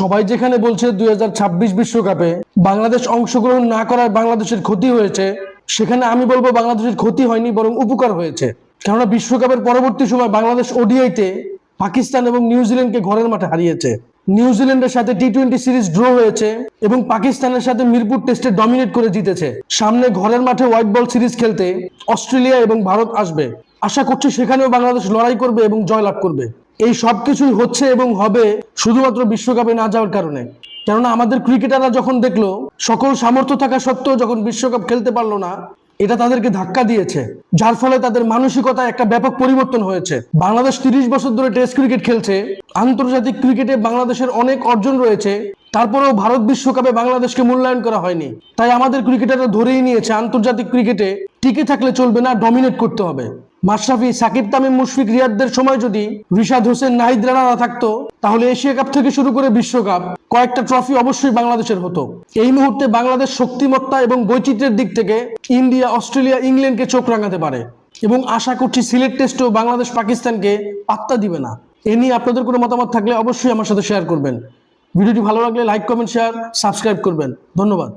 সবাই যেখানে বলছে 2026 বিশ্বকাপে বাংলাদেশ অংশগ্রহণ না করায় বাংলাদেশের ক্ষতি হয়েছে, সেখানে আমি বলবো বাংলাদেশের ক্ষতি হয়নি, বরং উপকার হয়েছে। কেননা বিশ্বকাপের পরবর্তী সময় বাংলাদেশ ওডিআইতে পাকিস্তান এবং নিউজিল্যান্ডকে ঘরের মাঠে হারিয়েছে। নিউজিল্যান্ডের সাথে টি-20 সিরিজ ড্র হয়েছে এবং পাকিস্তানের সাথে মিরপুর টেস্টে ডমিনেট করে জিতেছে। সামনে ঘরের মাঠে হোয়াইট বল সিরিজ খেলতে অস্ট্রেলিয়া এবং ভারত আসবে। আশা করছি সেখানেও বাংলাদেশ লড়াই করবে এবং জয়লাভ করবে। এই সব কিছুই হচ্ছে এবং হবে শুধুমাত্র বিশ্বকাপে না যাওয়ার কারণে। কেননা আমাদের ক্রিকেটাররা যখন দেখলো সকল সামর্থ্য থাকা সত্ত্বেও যখন বিশ্বকাপ খেলতে পারলো না, এটা তাদেরকে ধাক্কা দিয়েছে, যার ফলে তাদের মানসিকতায় একটা ব্যাপক পরিবর্তন হয়েছে। বাংলাদেশ 30 বছর ধরে টেস্ট ক্রিকেট খেলছে, আন্তর্জাতিক ক্রিকেটে বাংলাদেশের অনেক অর্জন রয়েছে, তারপরেও ভারত বিশ্বকাপে বাংলাদেশকে মূল্যায়ন করা হয়নি। তাই আমাদের ক্রিকেটাররা ধরেই নিয়েছে আন্তর্জাতিক ক্রিকেটে টিকে থাকলে চলবে না, ডমিনেট করতে হবে। মাশরাফি, সাকিব, তামিম, মুশফিক, রিয়াদদের সময় যদি রিশাদ হোসেন, নাহিদ রানা না থাকতো, তাহলে এশিয়া কাপ থেকে শুরু করে বিশ্বকাপ কয়েকটা ট্রফি অবশ্যই বাংলাদেশের হতো। এই মুহূর্তে বাংলাদেশ শক্তিমত্তা এবং বৈচিত্র্যের দিক থেকে ইন্ডিয়া, অস্ট্রেলিয়া, ইংল্যান্ডকে চোখ রাঙাতে পারে এবং আশা করছি সিলেট টেস্টেও বাংলাদেশ পাকিস্তানকে পাত্তা দিবে না। এ নিয়ে আপনাদের কোনো মতামত থাকলে অবশ্যই আমার সাথে শেয়ার করবেন। ভিডিওটি ভালো লাগলে লাইক, কমেন্ট, শেয়ার, সাবস্ক্রাইব করবেন। ধন্যবাদ।